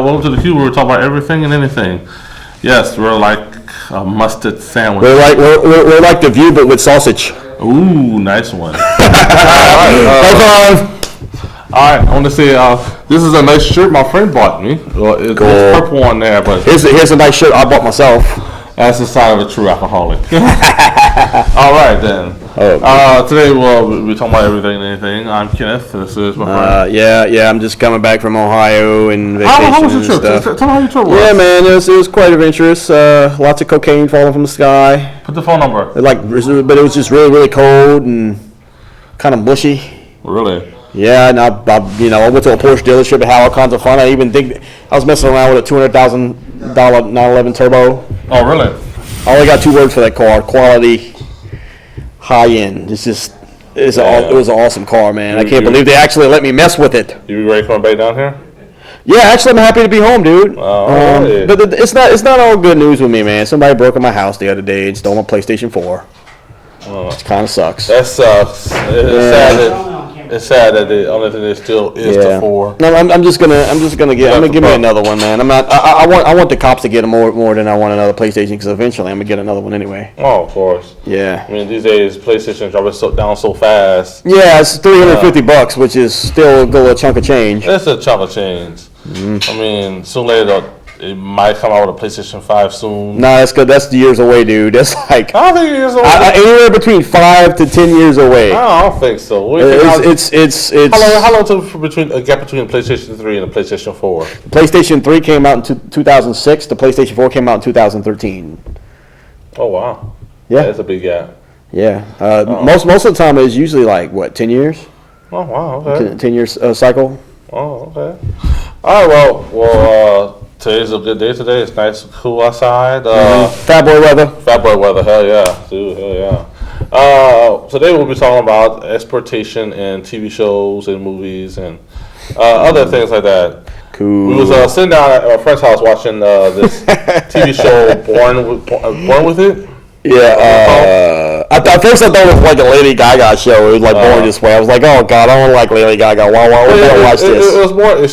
welcome to the Cube. We're talking about everything and anything. Yes, we're like a mustard sandwich. We're like The View, but with sausage. Ooh, nice one. All right, I want to say this is a nice shirt my friend bought me. Well, it's purple on there, but here's a nice shirt I bought myself. That's the sign of a true alcoholic. All right, then. Today we'll be talking about everything and anything. I'm Kenneth. This is my friend. Yeah. I'm just coming back from Ohio and vacation. How was your trip? Stuff. Tell me how your trip was. Yeah, man, it was quite adventurous. Lots of cocaine falling from the sky. Put the phone number. But it was just really, really cold and kind of bushy. Really? Yeah, and I went to a Porsche dealership and had all kinds of fun. I even think I was messing around with a $200,000 911 Turbo. Oh, really? I only got 2 words for that car: quality, high end. It was an awesome car, man. I can't believe they actually let me mess with it. You ready to come back down here? Yeah, actually, I'm happy to be home, dude. Really? But it's not all good news with me, man. Somebody broke in my house the other day and stole my PlayStation 4. It kind of sucks. That sucks. It's sad that the only thing that still is the 4. No, I'm gonna give me another one, man. I want the cops to get them more than I want another PlayStation, because eventually I'm gonna get another one anyway. Oh, of course. Yeah. I mean, these days PlayStation drops down so fast. Yeah, it's $350, which is still a good chunk of change. It's a chunk of change. Mm-hmm. I mean, sooner or later it might come out with a PlayStation 5 soon. Nah, that's good. That's years away, dude. That's like I don't think years away. Anywhere between 5 to 10 years away. I don't think so. It's how long took between a gap between PlayStation 3 and the PlayStation 4? PlayStation 3 came out in 2006. The PlayStation 4 came out in 2013. Oh wow. Yeah, that's a big gap. Yeah. Most of the time it's usually like 10 years. Oh wow. Okay. 10 years cycle. Oh okay. All right. Well. Today's a good day today. It's nice and cool outside. Fat boy weather. Hell yeah. Dude, hell yeah. Today we'll be talking about exportation in TV shows and movies and other things like that. Cool. We was sitting down at our friend's house watching this TV show, Born with It. Yeah, at first I thought it was like a Lady Gaga show. It was like Born This Way. I was like, oh god, I don't like Lady Gaga. Why would I watch this? It was more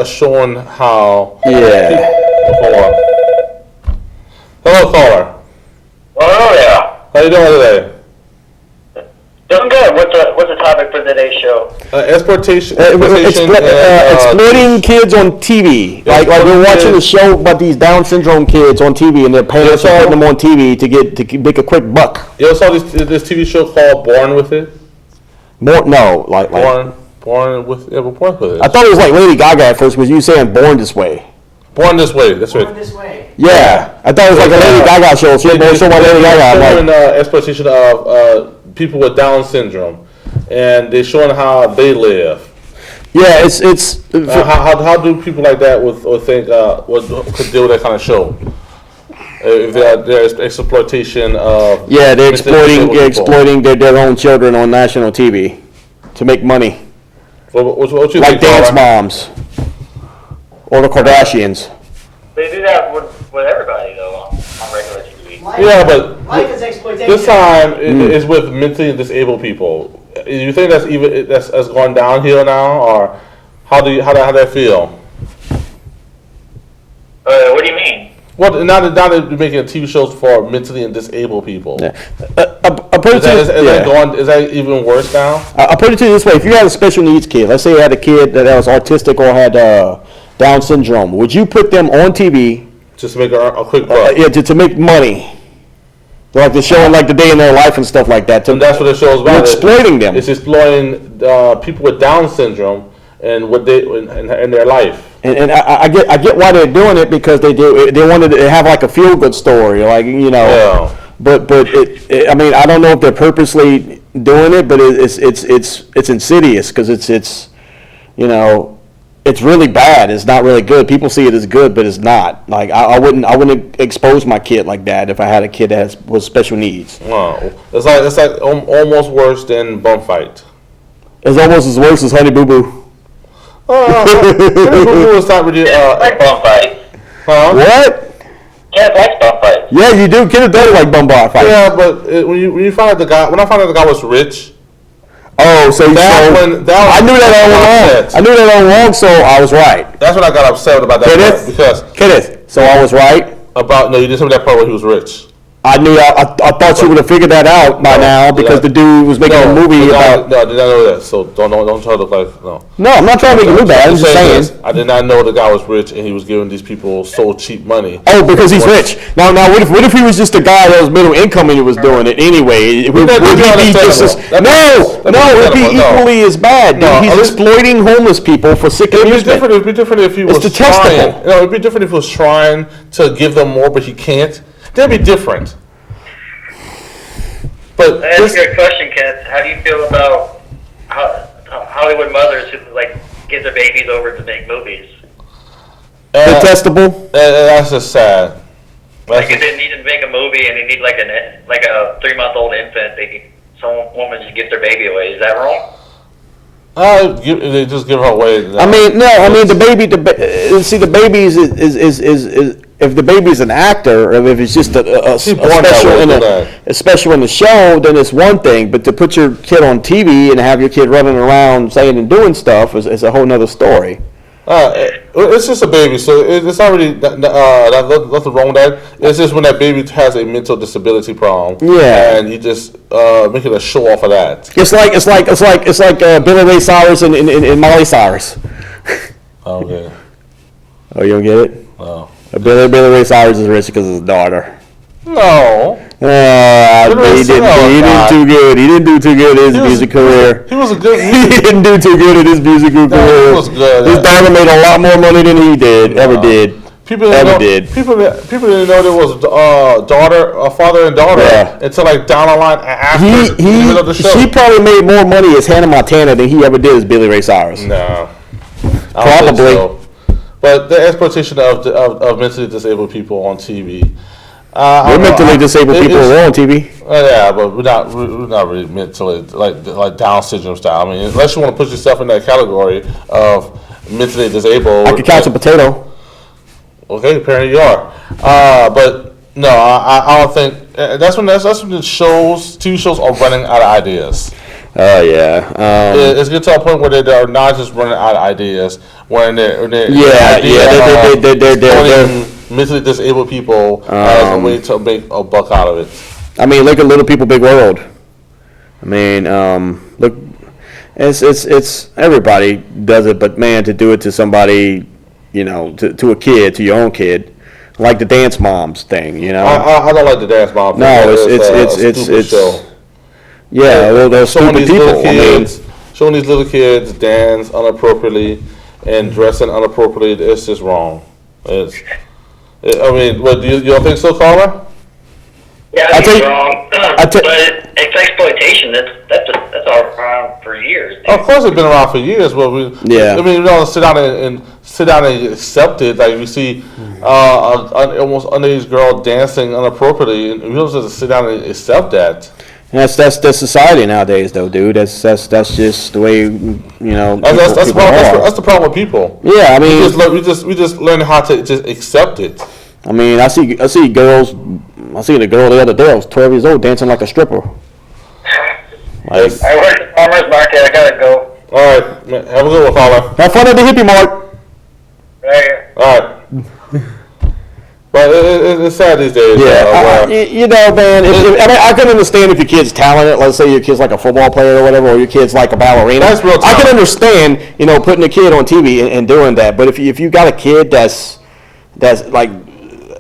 showing how. Yeah. Hold on. Hello, caller. Oh yeah. How you doing today? Doing good. What's the topic for today's show? Exportation. Exploiting kids on TV. Like we're watching a show about these Down syndrome kids on TV, and their parents are putting them on TV to make a quick buck. You ever saw this TV show called Born with It? Born with It. I thought it was like Lady Gaga at first, because you were saying Born This Way. Born This Way. That's right. Born This Way. Yeah, I thought it was like a Lady Gaga show. So Lady Gaga. Exploitation of people with Down syndrome, and they're showing how they live. Yeah, it's how do people like that could deal with that kind of show? If there's exploitation of they're exploiting their own children on national TV to make money. What you like think, dance moms or the Kardashians. They do that with everybody though on regular TV. But life is exploitation. This time is with mentally disabled people. You think that's gone downhill now, or how that feel? What do you mean? Well, now that they're making TV shows for mentally disabled people. Yeah. Is that even worse now? I'll put it to you this way: if you had a special needs kid, let's say you had a kid that was autistic or had Down syndrome, would you put them on TV just to make a quick buck? To make money? Like they're showing like the day in their life and stuff like that. And that's what the show's about. You're exploiting them. It's exploiting people with Down syndrome and what they in their life. And I get why they're doing it, because they wanted to have like a feel good story, like Yeah. But I mean, I don't know if they're purposely doing it, but it's insidious, because it's it's really bad. It's not really good. People see it as good, but it's not. Like I wouldn't expose my kid like that if I had a kid that was special needs. Wow, it's like almost worse than bum fight. It's almost as worse as Honey Boo Boo. Honey Boo Boo is not really like bum fight. Huh? What? Kenneth likes bum fight. Yeah, you do. Kenneth does like bum bar fight. Yeah, but when I found out the guy was rich. Oh, so you I knew that all along. I knew that all along, so I was right. That's when I got upset about that part, because Kenneth, so I was right? no, you didn't tell me that part where he was rich. I thought you would have figured that out by now, because the dude was making a movie about. No, I did not know that. So don't try to look like no. No, I'm not trying to make it look bad. I'm just saying. I did not know the guy was rich and he was giving these people so cheap money. Oh, because he's rich. Now, what if he was just a guy that was middle income and he was doing it anyway? Would he be just as it'd be equally as bad. Dude. He's exploiting homeless people for sick amusement. It'd be different if he was trying. No, it'd be different if he was trying to give them more, but he can't. That'd be different. But that's a good question, Kenneth. How do you feel about Hollywood mothers who like give their babies over to make movies? Detestable. That's just sad. Like if they need to make a movie and they need like a 3-month-old infant, some woman just give their baby away. Is that wrong? They just give her away. I mean, no. I mean, the baby is if the baby's an actor, or if it's just a special in the show, then it's one thing. But to put your kid on TV and have your kid running around saying and doing stuff is a whole nother story. It's just a baby, so it's already nothing wrong with that. It's just when that baby has a mental disability problem, and you just make it a show off of that. It's like Billy Ray Cyrus and Miley Cyrus. Okay. Oh, you don't get it? No. Billy Ray Cyrus is rich because of his daughter. No. He didn't do too good. He didn't do too good in his music career. He was a good. He didn't do too good in his musical career. He was good. His daughter made a lot more money than he ever did. People didn't know there was father and daughter until like down the line after the middle of the show. She probably made more money as Hannah Montana than he ever did as Billy Ray Cyrus. No, probably. But the exploitation of mentally disabled people on TV. We're mentally disabled people who are on TV. Yeah, but we're not really mentally like Down syndrome style. I mean, unless you want to put yourself in that category of mentally disabled. I could couch a potato. Okay, apparently you are. But no, I don't think that's when the TV shows are running out of ideas. Oh yeah, it's getting to a point where they're not just running out of ideas. When they're mentally disabled people as a way to make a buck out of it. I mean, look at Little People, Big World. I mean, look, it's everybody does it, but man, to do it to somebody, to a kid, to your own kid, like the Dance Moms thing, I don't like the Dance Moms. No, it's show. Yeah, those stupid people. Showing these little kids dance inappropriately and dressing inappropriately, it's just wrong. What do you don't think so, Carla? Yeah, I think it's wrong. But it's exploitation. That's all around for years. Of course, it's been around for years. But we don't sit down and accept it. Like we see an almost underage girl dancing inappropriately, and we don't just sit down and accept that. And that's society nowadays, though, dude. That's just the way That's the problem with people. Yeah, I mean, we just learn how to just accept it. I mean, I see girls. I seen a girl the other day. I was 12 years old, dancing like a stripper. I work at farmers market. I gotta go. All right, man, have a good one, Paula. Have fun at the hippie mart. Right here. All right. But it's sad these days. Yeah, man. I can understand if your kid's talented. Let's say your kid's like a football player or whatever, or your kid's like a ballerina. That's real talent. I can understand, putting a kid on TV and doing that. But if you got a kid that's like,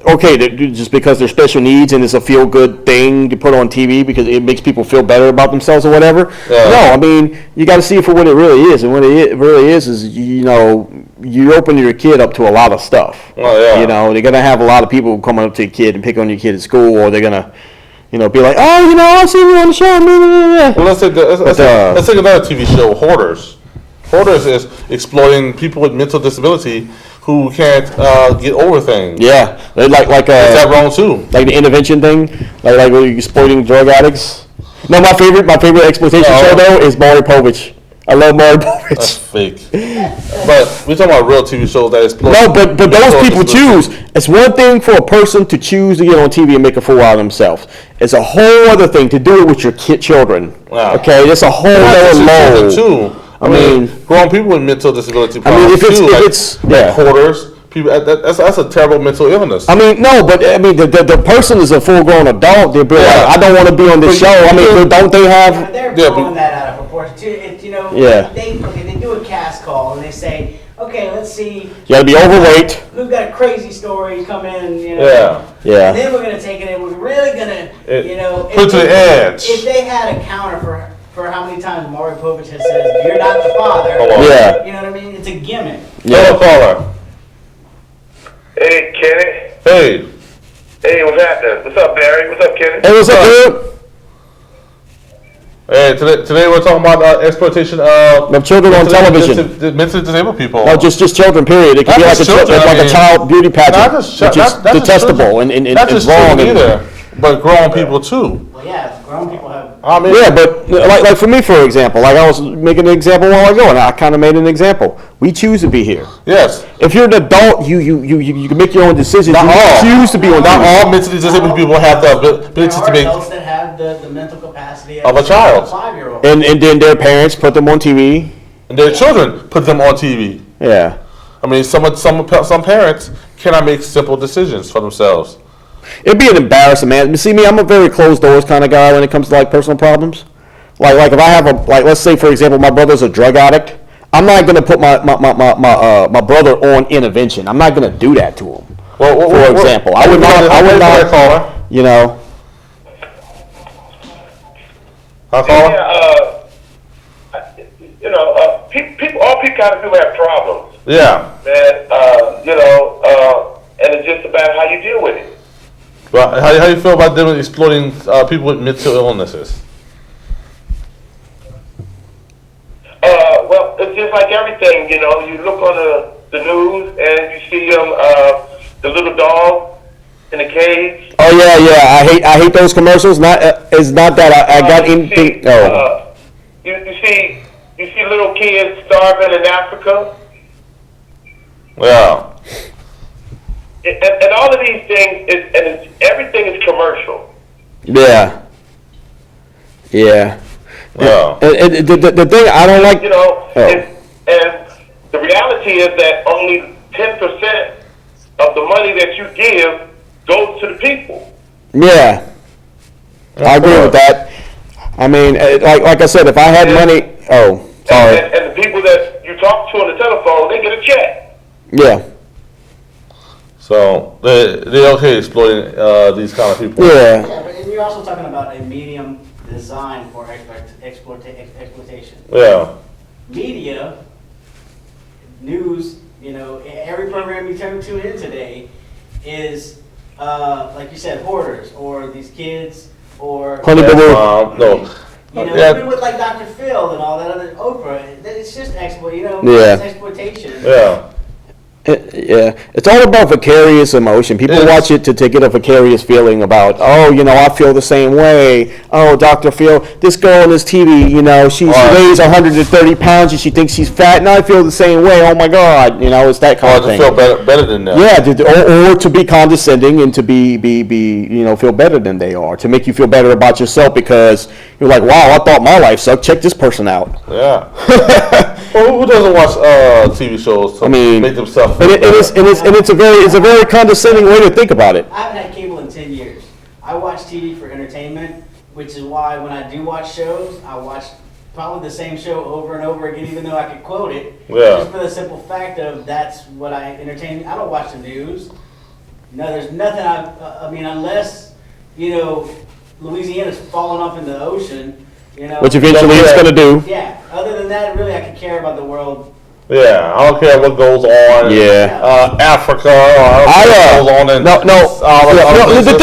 okay, just because they're special needs and it's a feel good thing to put on TV because it makes people feel better about themselves or whatever. Yeah. No, I mean, you got to see it for what it really is, and what it really is you open your kid up to a lot of stuff. Oh, yeah. They're gonna have a lot of people coming up to your kid and pick on your kid at school, or they're gonna, be like, oh, I see you on the show. Well, let's take another TV show, Hoarders. Hoarders is exploiting people with mental disability who can't get over things. Yeah, like is that wrong too? Like the intervention thing, like when you're exploiting drug addicts. No, my favorite exploitation show though is Maury Povich. I love Maury Povich. That's fake. But we're talking about real TV shows that exploit. No, but those people choose. It's one thing for a person to choose to get on TV and make a fool out of themselves. It's a whole other thing to do it with your children. Wow. Okay, it's a whole other load. Too. I mean, grown people with mental disability problems if it's hoarders. People, that's a terrible mental illness. I mean, no, but I mean, the person is a full-grown adult. They're like, I don't want to be on this show. I mean, don't they have? They're blowing that out of proportion too. They do a cast call and they say, okay, let's see. You got to be overweight. Who's got a crazy story? Come in, Yeah. And then we're gonna take it and we're really gonna, put to the edge. If they had a counter for how many times Maury Povich has said, "You're not the father." Yeah. You know what I mean? It's a gimmick. Yeah. Caller. Hey, Kenny. Hey. Hey, what's happening? What's up, Barry? What's up, Kenny? Hey, what's up, dude? Hey, today we're talking about exploitation of children on television. Mentally disabled people. No, just children. Period. It can be like a child beauty pageant, which is detestable and wrong. Either, but grown people too. Well, yeah, grown people have. Yeah, but like for me, for example, like I was making an example a while ago, and I kind of made an example. We choose to be here. Yes. If you're an adult, you can make your own decisions. Not all. Choose to be on. Not all mentally disabled people have the ability There to are make adults that have the mental capacity of a child. 5-year-old. And then their parents put them on TV. And their children put them on TV. Yeah. I mean, some parents cannot make simple decisions for themselves. It'd be an embarrassment, man. See me, I'm a very closed doors kind of guy when it comes to like personal problems. Like if I have let's say for example, my brother's a drug addict. I'm not gonna put my brother on intervention. I'm not gonna do that to him. For example, I would not. You know. I'll call him. All people kind of do have problems. Yeah. Man, and it's just about how you deal with it. Well, how do you feel about them exploiting people with mental illnesses? Well, it's just like everything, you look on the news and you see the little dog in the cage. Oh yeah. I hate those commercials. It's not that I got anything. You see little kids starving in Africa. Yeah. And all of these things everything is commercial. Yeah. Yeah. Yeah. And the thing I don't like, and the reality is that only 10% of the money that you give goes to the people. Yeah. I agree with that. I mean, like I said, if I had money, sorry. And the people that you talk to on the telephone, they get a check. Yeah. So they're okay exploiting these kind of people. Yeah. Yeah, but you're also talking about a medium designed for exploitation. Yeah. Media, news, every program you tune in today is, like you said, hoarders or these kids or. Even with like Dr. Phil and all that other Oprah, it's just it's exploitation. Yeah. Yeah, it's all about vicarious emotion. People watch it to get a vicarious feeling about, I feel the same way. Oh, Dr. Phil, this girl on this TV, she weighs 130 pounds and she thinks she's fat, and I feel the same way. Oh my God, it's that kind of thing. To feel better than that. Yeah, or to be condescending and to be feel better than they are, to make you feel better about yourself because you're like, wow, I thought my life sucked. Check this person out. Yeah. Well, who doesn't watch TV shows to make themselves? It's a very condescending way to think about it. I haven't had cable in 10 years. I watch TV for entertainment, which is why when I do watch shows, I watch probably the same show over and over again, even though I could quote it. Yeah. Just for the simple fact of that's what I entertain. I don't watch the news. There's nothing. Unless Louisiana's falling off in the ocean. Which eventually it's going to do. Yeah. Other than that, really, I could care about the world. Yeah, I don't care what goes on. Yeah. Africa. Or what goes on in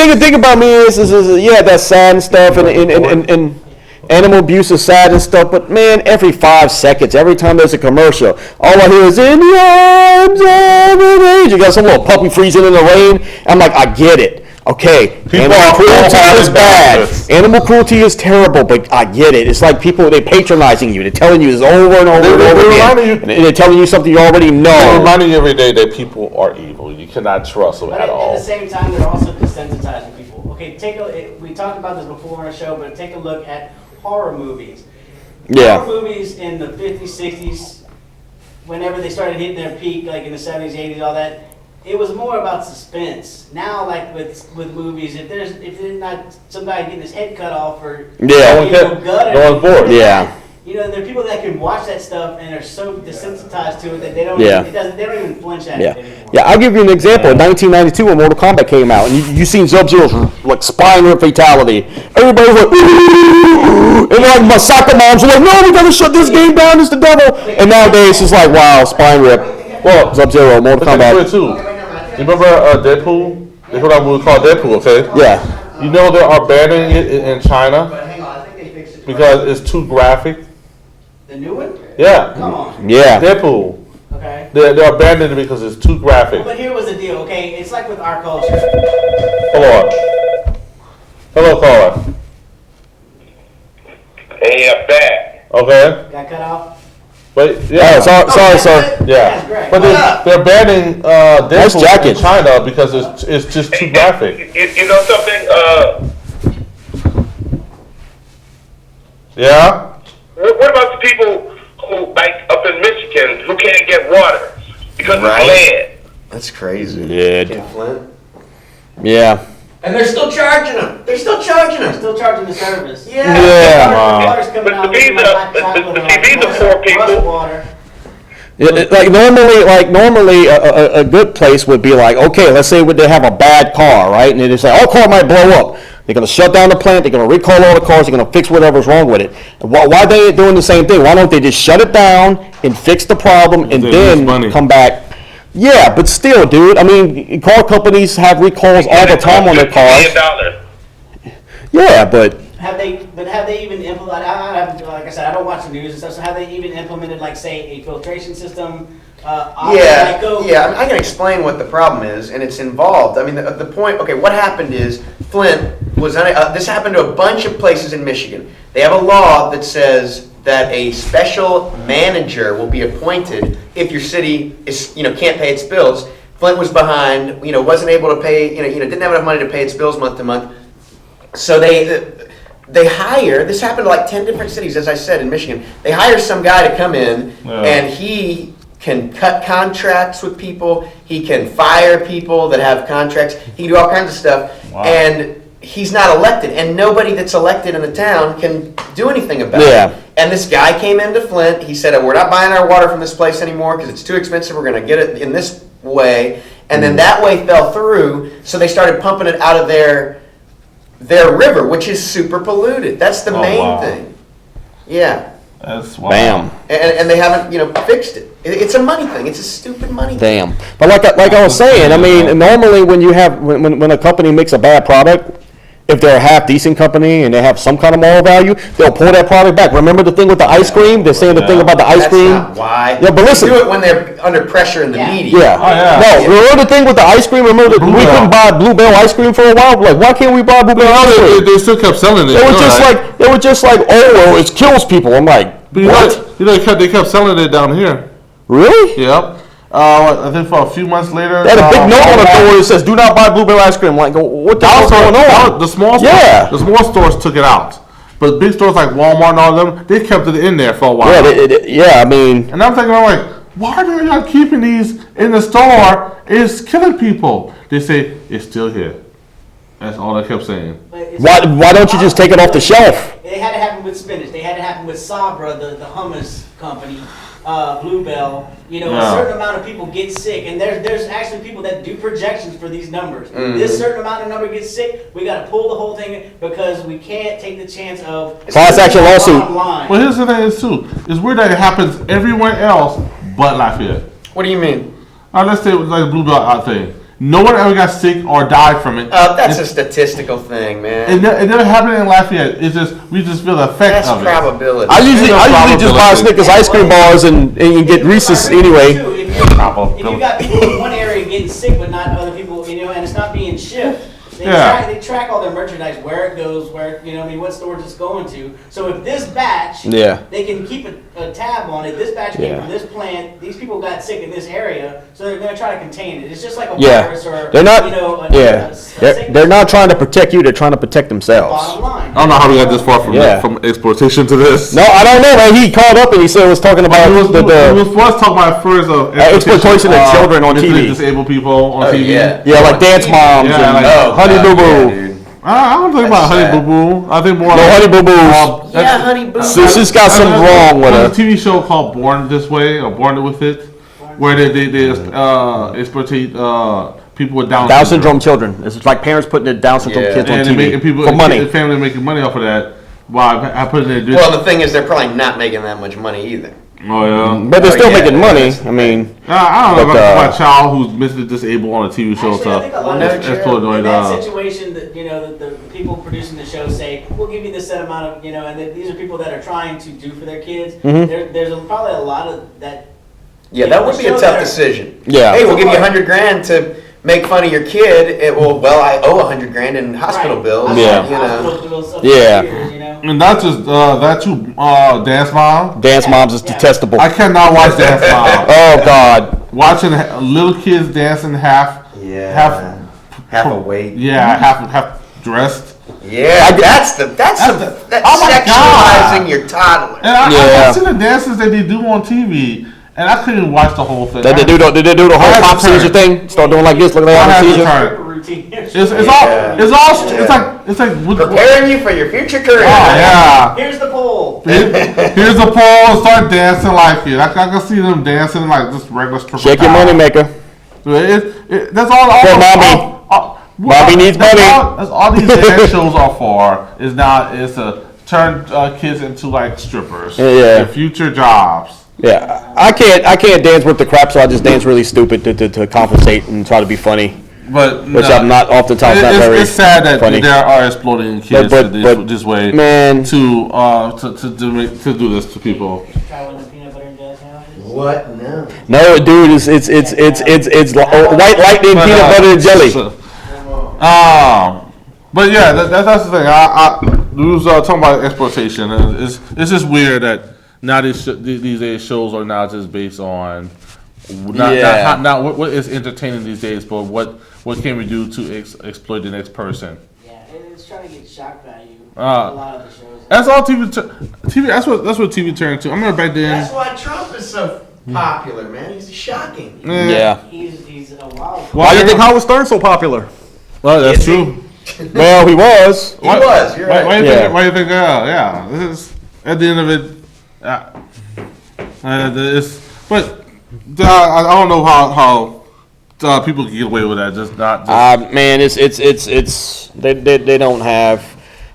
the thing about me is that's sad and stuff, and animal abuse is sad and stuff. But man, every 5 seconds, every time there's a commercial, all I hear is "In the arms of an angel." You got some little puppy freezing in the rain. I'm like, I get it. Okay, People animal are cruelty all is bad. benefits. Animal cruelty is terrible, but I get it. It's like people, they're patronizing you. They're telling you this over and over and over again. And they're telling you something you already They're know. reminding you every day that people are evil. You cannot trust them But at at all. the same time, they're also desensitizing people. Okay, we talked about this before on our show, but take a look at horror movies. Yeah. Horror movies in the 50s, 60s, whenever they started hitting their peak, like in the 70s, 80s, all that, it was more about suspense. Now, like with movies, if there's not some guy getting his head cut off or Yeah. gutted, No one's bored. Yeah. you know, there are people that can watch that stuff and are so desensitized to it that they don't. Yeah. They don't even flinch at Yeah, it anymore. yeah. I'll give you an example. In 1992, when Mortal Kombat came out, and you seen Sub-Zero's like spine rip fatality, everybody was like, ooh, and like my soccer moms were like, no, we gotta shut this game down. It's the devil. And nowadays, it's like, wow, spine rip. Well, Sub-Zero, Mortal But think of it Kombat. too. You remember Deadpool? They put out a movie called Deadpool, okay? Yeah, You know they are banning it in China But hang on, I think they fixed it. because it's too graphic. The new one? Yeah. Come on. yeah. Deadpool. Okay. They're banning it because it's too graphic. But here was the deal, okay? It's like with our culture. Hold on. Hello, caller. And you're back. Okay. Got cut off? Wait. Oh, Yeah. sorry, sir. Yeah. That's great. But they're banning Nice Deadpool jacket. in China because it's just too graphic. You know something? Yeah. What about the people who, like up in Michigan, who can't get water because Right. of lead? That's crazy. Yeah, In Flint. yeah. And they're still charging them. They're still charging them. Still charging the service. Yeah. Yeah. Wow. Water's coming But out the looking visa- like hot but chocolate the or visa like poor people- Russian water. Like normally, a good place would be like, okay, let's say they have a bad car, right? And they say, our car might blow up. They're going to shut down the plant. They're going to recall all the cars. They're going to fix whatever's wrong with it. Why they ain't doing the same thing? Why don't they just shut it down and fix the problem and They then lose money. come back? Yeah, but still, dude. I mean, car companies have recalls all the time on their cars. $50 million. Yeah, but Have they even implemented, like I said, I don't watch the news and stuff, so have they even implemented, like, say, a filtration system? Yeah, yeah. I can explain what the problem is, and it's involved. I mean, the point. Okay, what happened is Flint was. This happened to a bunch of places in Michigan. They have a law that says that a special manager will be appointed if your city is, can't pay its bills. Flint was behind. Wasn't able to pay. Didn't have enough money to pay its bills month to month. So they hire, this happened to like 10 different cities, as I said, in Michigan. They hire some guy to come in, and he can cut contracts with people. He can fire people that have contracts. He can do all kinds of stuff. Wow. And he's not elected. And nobody that's elected in the town can do anything about Yeah. it. And this guy came into Flint. He said, we're not buying our water from this place anymore because it's too expensive. We're going to get it in this way. And then that way fell through. So they started pumping it out of their river, which is super polluted. That's the main wow. thing. Yeah. That's wow. bam. And they haven't, fixed it. It's a money thing. It's a stupid money thing. Damn. But like I was saying, I mean, normally when you have when a company makes a bad product, if they're a half decent company and they have some kind of moral value, they'll pull that product back. Remember the thing with the ice cream? They're saying the thing about the ice That's cream. not why. Yeah, but listen. They do it when they're under pressure in the Yeah. media. Yeah. Oh, yeah. No, remember the thing with the ice cream? Remember that we Bluebell. couldn't buy Bluebell ice cream for a while? Like, why can't we buy Bluebell ice cream? They still kept selling it. They were just like, oh, well, it kills people. I'm like, But what? they kept selling it down here. Really? Yep. I think for a few months later. They had a big note on the door that says, do not buy Bluebell ice cream. Like, what the hell's going on? The small stores, Yeah. the small stores took it out, but big stores like Walmart and all them, they kept it in there for a while. Yeah, I mean, And I'm thinking, why are they not keeping these in the store? It's killing people. They say it's still here. That's all they kept saying. But it's- why don't you just take it off the shelf? It had to happen with spinach. They had to happen with Sabra, the hummus company, Bluebell. Yeah. A certain amount of people get sick, and there's actually people that do projections for these numbers. This certain amount of number gets sick, we got to pull the whole thing because we can't take the chance of Class action lawsuit. bottom line. Well, here's the thing is too. It's weird that it happens everywhere else but Lafayette. What do you mean? Let's say it was like a Bluebell out thing. No one ever got sick or died from it. That's a statistical thing, man. It never happened in Lafayette. It's just we just feel the effect That's of it. probability. I usually just buy Snickers ice cream bars and get Reese's anyway. If you got people in one area getting sick but not other people, and it's not being shipped, They track all their merchandise, where it goes, what stores it's going to. So if this batch, they can keep a tab on it. This batch came from this plant. These people got sick in this area, so they're going to try to contain it. It's just like a virus or they're not. They're not trying to protect you. They're trying to protect themselves. Bottom line. I don't know how we got this far from exploitation to this. No, I don't know, man. He called up and he said it was talking about It was first talking about first of exploitation of children on TV. Disabled people on TV. Yeah, like dance moms and Honey Boo Boo. I don't think about Honey Boo Boo. I think more. No, Honey Boo Boo. Honey Boo Boo. She's just got something wrong with her. There's a TV show called Born This Way or Born With It, where they exploitate people with Down syndrome children. It's like parents putting their Down syndrome kids on TV for money. The family making money off of that. Wow, I put it in. Well, the thing is, they're probably not making that much money either. Oh yeah, but they're still making money. I mean, I don't know about a child who's mentally disabled on a TV show. Actually, I think a lot of in that situation, that the people producing the show say, we'll give you this set amount of, and these are people that are trying to do for their kids. There's probably a lot of that. Yeah, that would be a tough decision. Yeah. Hey, we'll give you $100,000 to make fun of your kid. I owe $100,000 in hospital bills. Yeah. Hospital bills up Yeah. for years, And that's just that too. Dance Mom. Dance Moms is detestable. I cannot watch Dance Mom. Oh God. Watching little kids dancing half awake. Yeah, half dressed. Yeah, that's sexualizing your toddler. And I see the dances that they do on TV, and I couldn't watch the whole thing. Did they do the whole pop seizure thing? Start doing like this, looking like a seizure. It's like preparing you for your future career. Oh yeah. Here's the pole. Here's the pole. Start dancing like it. I can see them dancing like just regular stripper. Shake your money maker. That's all. Bobby needs money. That's all these dance shows are for. Is to turn kids into like strippers. Yeah. Future jobs. Yeah, I can't dance with the crap, so I just dance really stupid to compensate and try to be funny. Which I'm not oftentimes not very. It's sad that funny. there are exploiting kids this way, man. To do this to people. Try one of the peanut butter and jelly sandwiches. What? No. No, dude, it's white lightning peanut butter and jelly. But yeah, that's the thing. We was talking about exploitation. It's just weird that now these days shows are now just based on not what is entertaining these days, but what can we do to exploit the next person. Yeah, it's trying to get shock value. A lot of the shows. That's all TV. That's what TV turned to. I remember back then. That's why Trump is so popular, man. He's shocking. Yeah. He's a wild. Why do you think Howard Stern's so popular? Well, that's true. Well, he was. He was. You're right. Why do you think? Yeah. This is at the end of it. But I don't know how people can get away with that. Just man, it's they don't have,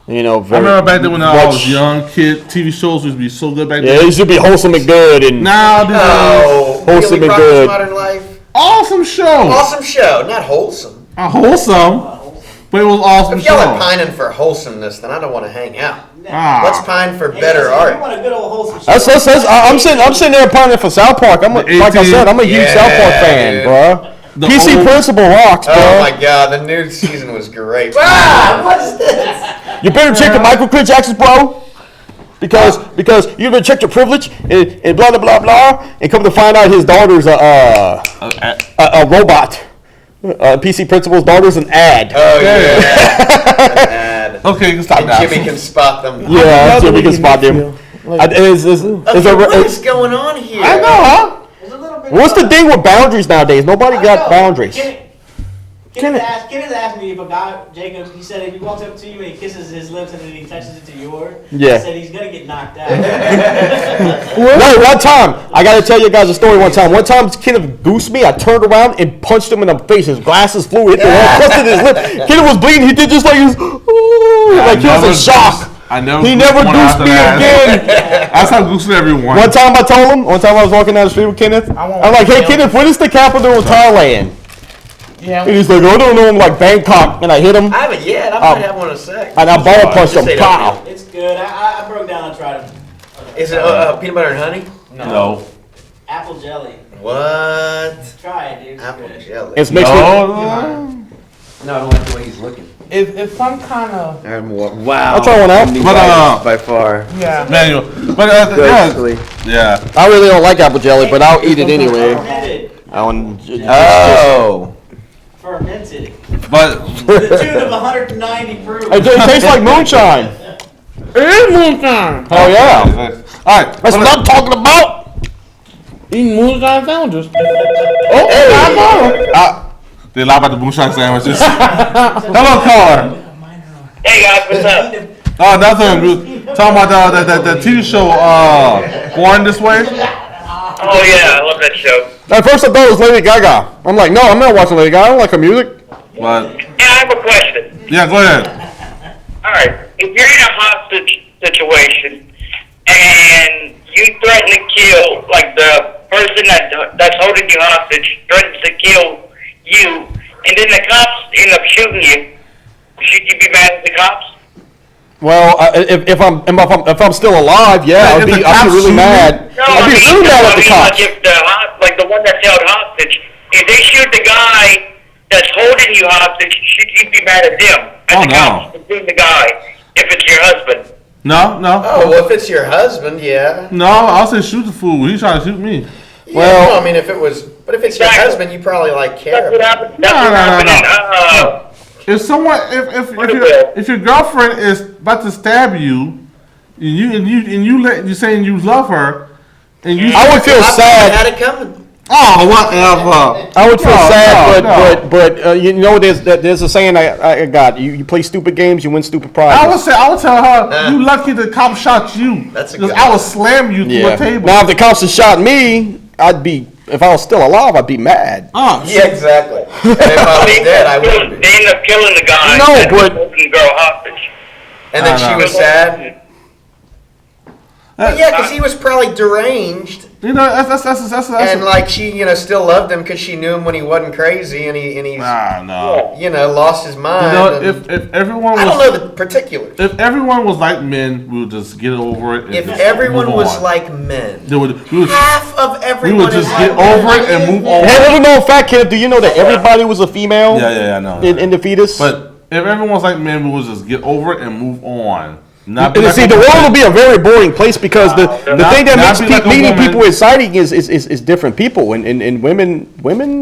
very. I remember back then when I was young kid, TV shows used to be so good back then. Yeah, it used to be wholesome and good and wholesome and good. Modern Life. Awesome show. Awesome show, not wholesome. Wholesome. But it was awesome. If y'all are pining for wholesomeness, then I don't want to hang out. Let's pine for better art. You want a good old wholesome show. I'm sitting there pining for South Park. Like I said, I'm a huge South Park fan, bro. PC Principal rocks, bro. Oh my God, the new season was great. What's this? You better check your microtransactions, bro. Because you better check your privilege and blah blah blah blah, and come to find out his daughter's a robot. PC Principal's daughter's an ad. Oh yeah, an ad. Okay, you can stop that. Jimmy can spot them. Yeah, Jimmy can spot them. What is going on here? I know, huh? What's the thing with boundaries nowadays? Nobody got boundaries. Kenneth asked me if a guy, Jacob, he said if he walks up to you and he kisses his lips and then he touches it to yours, he said he's going to get knocked out. Wait, one time, I got to tell you guys a story one time. One time, Kenneth goosed me. I turned around and punched him in the face. His glasses flew, hit the wall, busted his lip. Kenneth was bleeding. He did just like this, like he was in shock. I never. He never goosed me again. I stopped goosing everyone. One time I was walking down the street with Kenneth. I'm like, hey, Kenneth, what is the capital of Thailand? Yeah. And he's like, I don't know. I'm like, Bangkok. And I hit him. I haven't yet. I might have one in a sec. And I ball punched him. Pow. It's good. I broke down and tried it. Is it peanut butter and honey? No. Apple jelly. What? Try it, dude. Apple jelly. It's mixed with... No, I don't like the way he's looking. it's some kind of Wow. I'll try one out. But by far. yeah. manual. But yeah. I really don't like apple jelly, but I'll eat it anyway. Fermented. Oh. Fermented. But To the tune of 190 proof. It tastes like moonshine. It is moonshine. Oh yeah. all right. That's what I'm talking about. Eating moonshine sandwiches. They lie about the moonshine sandwiches. Hello, caller. Hey guys, what's up? Oh, nothing. We were talking about the TV show, Born This Way. Oh yeah, I love that show. At first I thought it was Lady Gaga. I'm like, no, I'm not watching Lady Gaga. I don't like her music. But Yeah, I have a question. yeah, go ahead. All right, if you're in a hostage situation and you threaten to kill, like the person that's holding you hostage threatens to kill you, and then the cops end up shooting you, should you be mad at the cops? Well, if I'm still alive, yeah, I'd be really mad. No, I'd be really mad at the cops. Like if the one that's held hostage, if they shoot the guy that's holding you hostage, should you be mad at them? At the cops for shooting the guy, if it's your husband? No. Oh, well, if it's your husband, yeah. No, I'll say shoot the fool. He's trying to shoot me. Well, no, I mean, if it's your Exactly. husband, you probably care. That's what happened. That's No. what happened. If someone, if your girlfriend is about to stab you, and you saying you love her, and you, I would feel sad. Had it coming. Oh, whatever. I would feel sad, no. but you know, there's a saying I got. You play stupid games, you win stupid prizes. I would tell her, you lucky the cop shot you. That's a because good I one. would slam you through a table. Now, if the cops had shot me, if I was still alive, I'd be mad. Yeah, exactly. And if I was dead, I wouldn't be. They end up killing the guy. No, that but- was holding the girl hostage. And then she was sad. Well, yeah, because he was probably deranged, You know, that's and like she, still loved him because she knew him when he wasn't crazy, and he's, no. lost his mind. You know, and- if everyone I don't was, know the particulars. if everyone was like men, we would just get over it. And If just everyone move was on. like men, we would half of we everyone would just is get like over it and move on. Hey, little known fact, kid, do you know that everybody was a female? Yeah, I know. In the fetus. But if everyone was like men, we would just get over it and move on. Not be And like see, a the world woman. will be a very boring place because the thing that not makes be like a meeting woman. people exciting is different people and women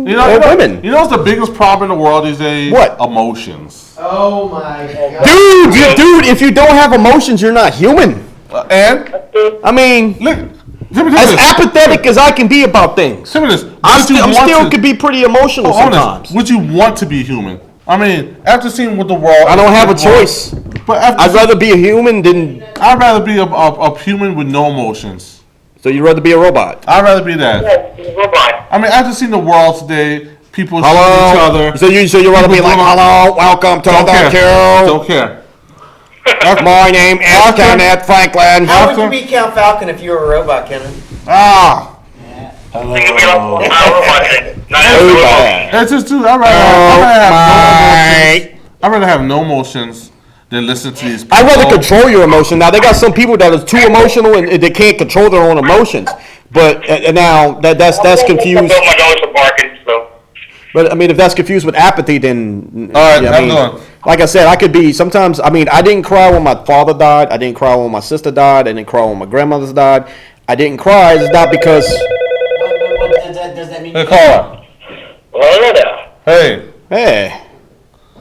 You know, are women. You know what's the biggest problem in the world these days? What? Emotions. Oh my god. Dude, if you don't have emotions, you're not human. And I mean, look, tell me as this. apathetic as I can be about things, Tell me this. I'm Would you still want to- could be pretty emotional honest, sometimes. Would you want to be human? I mean, after seeing what the world, I don't have a the world- choice. But after I'd rather be a human than. I'd rather be a human with no emotions. So you'd rather be a robot? I'd rather be that. Robot. I mean, after seeing the world today, people shoot Hello. each other. So you'd rather be like, hello, welcome to Don't the care. show. Don't care. My name is After- Kenneth Franklin. How would you be Count Falcon if you were a robot, Kenneth? Ah, They could be like a robot thing. Not Oh, a robot. my. that's just too. I'd rather have no emotions than listen to these people. I'd rather control your emotion. Now they got some people that are too emotional and they can't control their own emotions. But now that's confused. My dogs are barking, so. But I mean, if that's confused with apathy, then All right, I have mean, fun. like I said, I could be sometimes. I mean, I didn't cry when my father died. I didn't cry when my sister died. I didn't cry when my grandmother's died. I didn't cry. It's not because. What does that mean? Hey, caller. Well, there. Hey. Hey.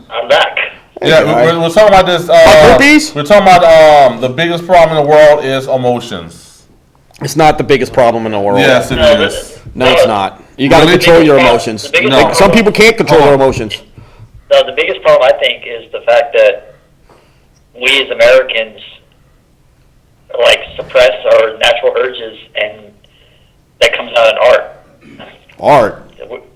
I'm back. Yeah, we're talking about this. groupies? We're talking about the biggest problem in the world is emotions. It's not the biggest problem in the world. Yes, it is. No, it's not. You got to Really? control your emotions. The biggest No. problem- Some people can't control their emotions. No, the biggest problem I think is the fact that we as Americans suppress our natural urges, and that comes out in art. Art.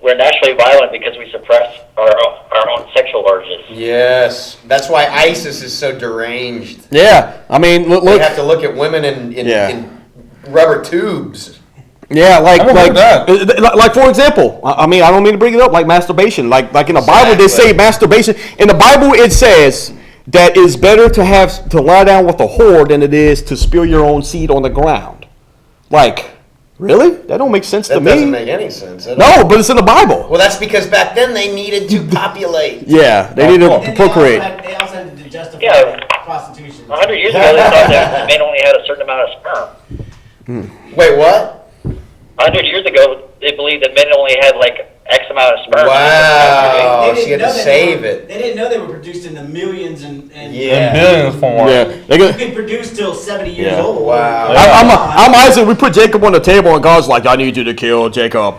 We're naturally violent because we suppress our own sexual urges. Yes. That's why ISIS is so deranged. Yeah. I mean, They look. have to look at women in rubber tubes. Yeah, I'm okay with like for example, I mean, I don't mean to bring it up, like masturbation. Like in the Bible, they say masturbation. In the Bible, it says that it's better to lie down with a whore than it is to spill your own seed on the ground. Like, Really? That don't make sense to That me. doesn't make any sense. No, but it's in the Bible. Well, that's because back then they needed to populate. Yeah, they needed And to they procreate. They also had to justify Yeah. prostitution. 100 years ago, they thought that men only had a certain amount of sperm. Wait, what? 100 years ago, they believed that men only had like X amount of sperm. Wow. They So you had didn't know to that save it. They didn't know they were produced in the millions and Yeah. Billions form. Yeah, they you go. can produce till 70 years Yeah. old. Wow. I'm Isaac. We put Jacob on the table, and God's like, "I need you to kill Jacob."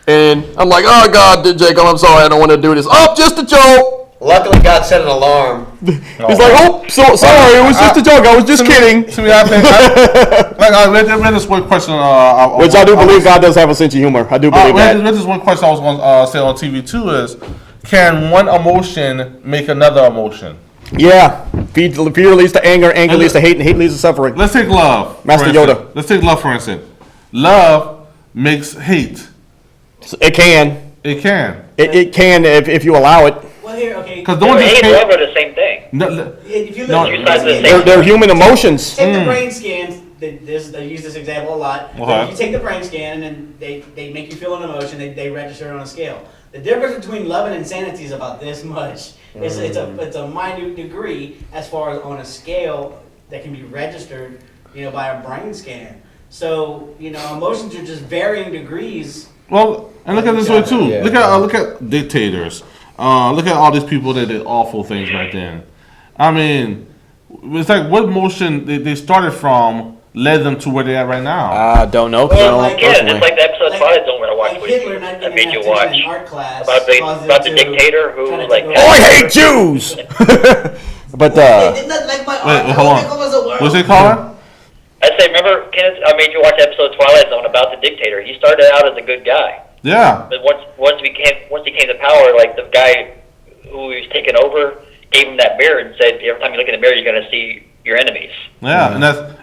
And I'm like, "Oh God, Jacob, I'm sorry, I don't want to do this." Oh, just a joke. Luckily, God set an alarm. He's like, "Oh, so sorry, it was just a joke. I was just kidding." To me, I think, I read this one question. Which I do believe God does have a sense of humor. I do believe that. Read this one question I was going to say on TV too is, can one emotion make another emotion? Yeah, fear leads to anger, anger leads to hate, and hate leads to suffering. Let's take love. Master for instance. Yoda. Let's take love for instance. Love makes hate. It can. It can. It can if you allow it. Well, here, okay. Because So don't just hate and hate. love are the same thing. No, If you No, look two sides of the same They're human emotions. take the brain scans. They use this example a lot. Okay. If you take the brain scan and they make you feel an emotion, they register it on a scale. The difference between love and insanity is about this much. It's a minute degree as far as on a scale that can be registered, by a brain scan. So emotions are just varying degrees. well, and look at it this way too. Yeah. Look at dictators. Look at all these people that did awful things back then. I mean, it's like what emotion they started from led them to where they're at right now. I don't know. Well, No, like, Yeah, personally. just like the episode Twilight Zone where I watched Like with Hitler you. not I getting made you attention watch in art class about caused the them to dictator who try to was like. take Oh, over. I hate Jews. But They did not like my art. Wait, I hold don't on. think it was a word. What's it called? I say, remember, Kenneth, I made you watch the episode Twilight Zone about the dictator. He started out as a good guy, Yeah. but once he came to power, like the guy who he was taking over gave him that mirror and said, every time you look in the mirror, you're gonna see your enemies. Yeah,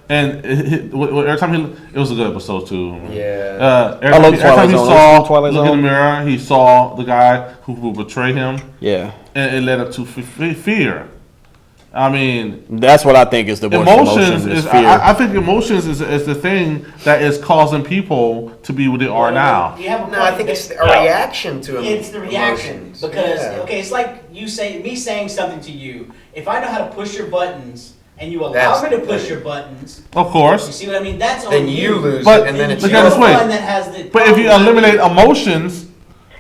every time it was a good episode too. Yeah. Every love time Twilight he Zone. saw Twilight look in Zone. the mirror, he saw the guy who would betray him, yeah, and it led up to fear. I mean, that's what I think is the worst emotions emotion is. fear. I think emotions is the thing that is causing people to be what they are now. You have a No, I point. think it's a reaction to It's the reaction emotions. because Yeah. okay, it's like me saying something to you. If I know how to push your buttons and you allow That's me to the push thing. your buttons, Of you course, see what I mean? That's on Then you lose But- it, and then it's look You're at yours. this the way. one that has the but if you problem. eliminate emotions,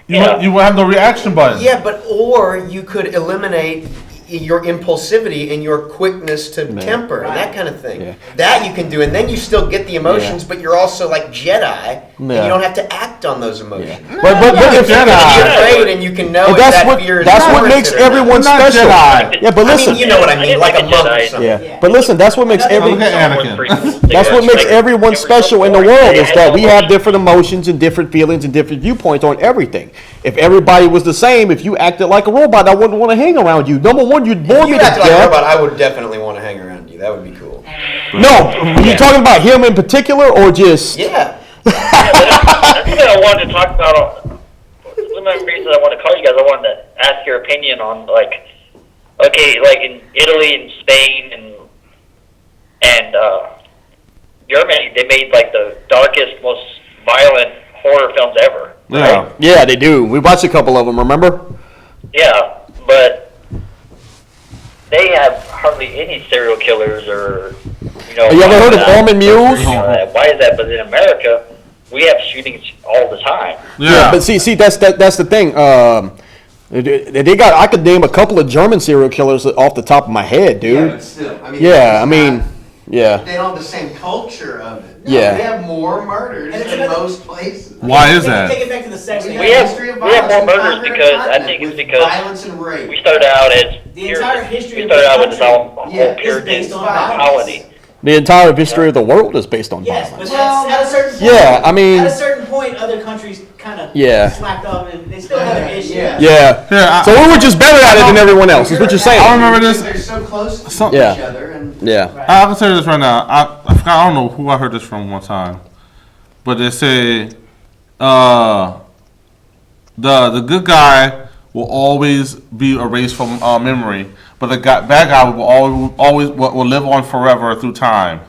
Yeah. you will have no reaction button. Yeah, but or you could eliminate your impulsivity and your quickness to temper and that kind of thing. Yeah. That you can do, and then you still get the emotions, but you're also like Jedi, and Yeah. you don't have to act on those emotions. but if You can be Jedi. afraid, and you can know and if that's that what fear is that's what warranted makes or not. everyone Not special. Jedi. Yeah, but listen. I mean, you know what I I mean, didn't like like a a monk or Jedi. something. Yeah, but listen, that's what makes Another- every Look at Anakin. that's what makes everyone special in the world is that we have different emotions and different feelings and different viewpoints on everything. If everybody was the same, if you acted like a robot, I wouldn't want to hang around you. Number one, you'd bore If me you to acted like a death. robot, I would definitely want to hang around you. That would be cool. No, you talking about him in particular or just? Yeah. That's something I wanted to talk about. One of the reasons I wanted to call you guys, I wanted to ask your opinion on like in Italy and Spain and Germany, they made like the darkest, most violent horror films ever. Yeah. Right? Yeah, they do. We watched a couple of them. Remember? Yeah, but they have hardly any serial killers or Have you ever heard of Orman Mules? Why is that? But in America, we have shootings all the time. Yeah. But see, that's the thing. They got. I could name a couple of German serial killers off the top of my head, Yeah, dude. but still, I mean, Yeah, it's I mean, not- yeah. they don't have the same culture of it. No, Yeah. they have more murders And it's than another- most places. Why is Take that? it back to the sex We thing. We have- history of we have violence more in murders conquering because I continent think it's with because violence and rape. We started out as The entire history we of started this out with this country whole is Puritan based on mentality. The entire history of the world is based on Yes, violence. but that's, at a certain point, Yeah, I mean- at a certain point, other countries kind of Yeah. slacked off, and they still have their issues. Yeah. Yeah. Yeah, So we were just better at it than everyone else. Is what you're I saying? remember this. They're so close to Some- each Yeah. other, and Yeah. I can tell you this right now. I forgot. I don't know who I heard this from one time, but they say, the good guy will always be erased from memory, but the bad guy will always will live on forever through time.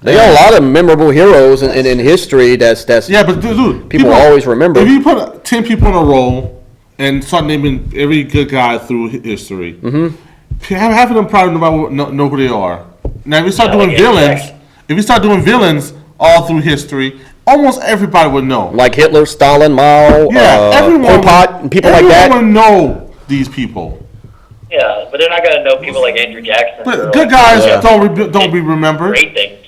They got a lot of memorable heroes in history. That's Yeah, but dude, people always remember. If you put 10 people in a row and start naming every good guy through history, half of them probably know who they are. Now, if you start doing villains all through history, almost everybody would know. Like Hitler, Stalin, Mao, Pol Pot, and people like that. Everyone would know these people. Yeah, but they're not gonna know people like Andrew Jackson. But good guys don't be remembered. Great things.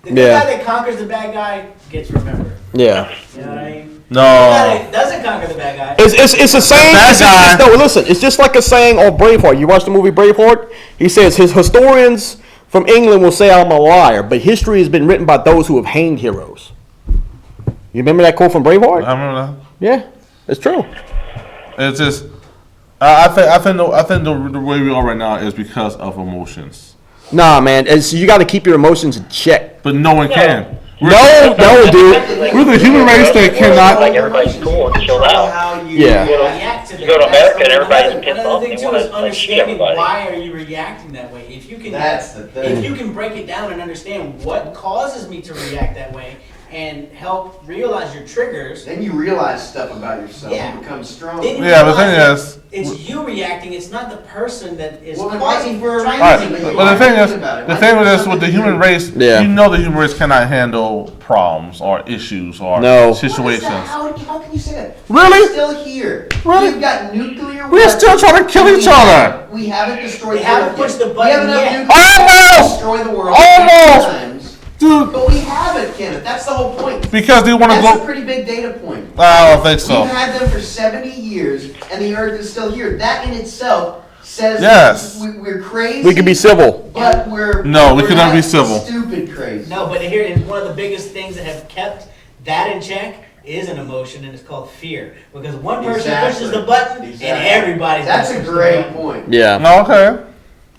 The good guy that conquers the bad guy gets remembered. Yeah. You know what I mean? No. The guy that doesn't conquer the bad guy. It's a saying. No, listen. It's just like a saying on Braveheart. You watch the movie Braveheart? He says his historians from England will say I'm a liar, but history has been written by those who have hanged heroes. You remember that quote from Braveheart? I remember that. Yeah, it's true. It's just, I think the way we are right now is because of emotions. Nah, man, you got to keep your emotions in check. But no one can. No, dude. We're the human race that cannot. Like everybody's cool and chilled out. Yeah. You go to America and everybody's pissed off. Another thing too is understanding why are you reacting that way. If you can, That's the thing. if you can break it down and understand what causes me to react that way, and help realize your triggers. Then you realize stuff about yourself. Yeah. You become stronger. Then you Yeah, the realize thing that it's you reacting. It's not the person that is Well, causing for trying All right, to make but the thing is, about the it. thing with this, with the human race, Yeah. you know the human race cannot handle problems or issues or No. situations. How can you say that? Really? We're still here. Really? We've got nuclear We're still trying to kill each other. We haven't destroyed They the haven't Earth pushed yet. the button We have enough yet. nuclear to Almost! destroy the world Almost! times. Dude, But we haven't, Kenneth. That's the whole point. because they want to That's a go. pretty big data point. I don't think so. We've had them for 70 years, and the Earth is still here. That in itself says Yes. we're crazy. We can be civil. But we're No, we we're cannot not be civil. Stupid crazy. No, but here is one of the biggest things that have kept that in check is an emotion, and it's called fear. Because one person pushes the button, and everybody's. That's a great point. Yeah. No, okay.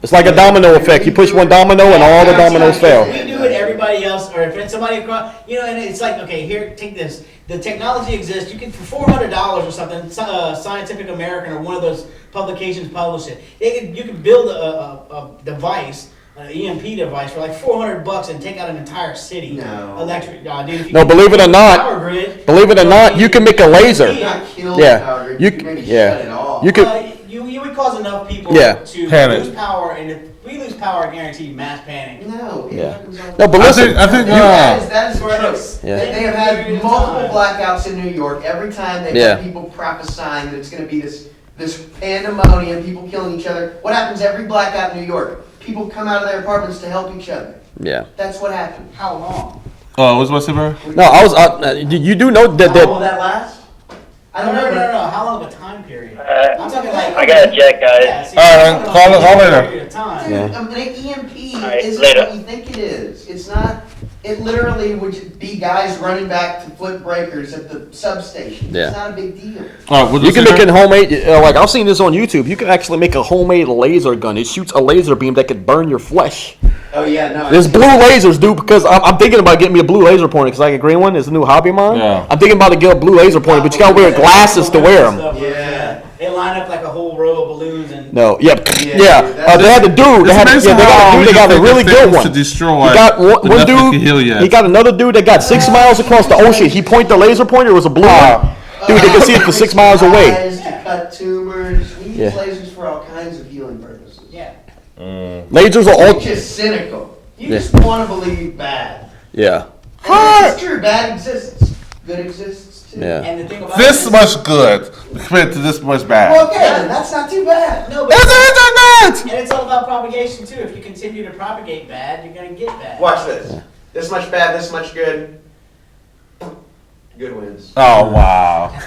It's like a domino effect. You push one domino and all the dominoes fail. If we do it, everybody else, or if it's somebody across, and it's like, okay, here, take this. The technology exists. You can, for $400 or something, Scientific American or one of those publications publish it. You can build a device, an EMP device, for like $400 and take out an entire city. No. Electric, dude, if you No, can believe it or not, power grid, Believe it or not, you can make a laser. You not kill Yeah. the power grid, You can maybe yeah. shut it off. You could. you would cause enough people Yeah. to Panic. lose power, and if we lose power, I guarantee mass panic. No. Yeah. No, but I listen. think. That is For true. us, Yeah. They have had multiple blackouts in New York. Every time they've Yeah. had people prophesying that it's going to be this pandemonium, people killing each other. What happens every blackout in New York? People come out of their apartments to help each other. Yeah. That's what happened. How long? What's my silver? No, I was. You do know that. How long will that last? I don't know. No. How long of a time period? I'm talking like. I gotta check, guys. Yeah, see, All right, I'm talking call about it- call a later. period of time. Dude, Yeah. an EMP Alright, isn't later. what you think it is. It's not. It literally would be guys running back to flip breakers at the substation. Yeah. It's not a big deal. All right, You can make it homemade. Like I've seen this on YouTube. You can actually make a homemade laser gun. It shoots a laser beam that could burn your flesh. Oh yeah, no. There's blue lasers, dude. Because I'm thinking about getting me a blue laser pointer. Because like a green one is a new hobby of mine. Yeah. I'm thinking about to get a blue laser pointer, but you gotta wear glasses to wear them. Yeah. They line up like a whole row of balloons and. No, yeah. Yeah. They had the dude. They got a dude. They got a really good one. To destroy. He got one but nothing dude. can heal yet. He got another dude that got 6 miles across the ocean. He pointed the laser pointer. It was a blue one. Dude, they could see it for 6 miles away. Eyes to cut tumors. We use Yeah. lasers for all kinds of healing purposes. Yeah. Lasers are all. You're just cynical. You Yeah. just want to believe bad. Yeah. And it's true. Bad exists. Good exists too. Yeah. And the thing about This it is- much good compared to this much bad. Well, okay, then that's not too bad. No, but It's and it's all about propagation too. If you continue to propagate bad, you're gonna get bad. Watch this. This much bad, this much good. Good wins. Oh wow.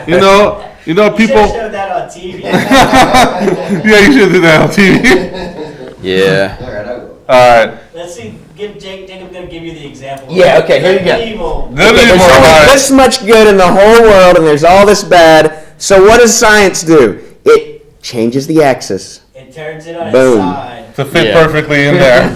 you know You should have people. showed that on TV. Yeah, you should do that on TV. Yeah. All right, I will. All right. Let's see. Jacob's gonna give you the example. Yeah, okay, here you go. Evil. Good There's evil. only Right. this much good in the whole world, and there's all this bad. So what does science do? It changes the axis. It turns it on Boom. its side. To fit Yeah. perfectly in there.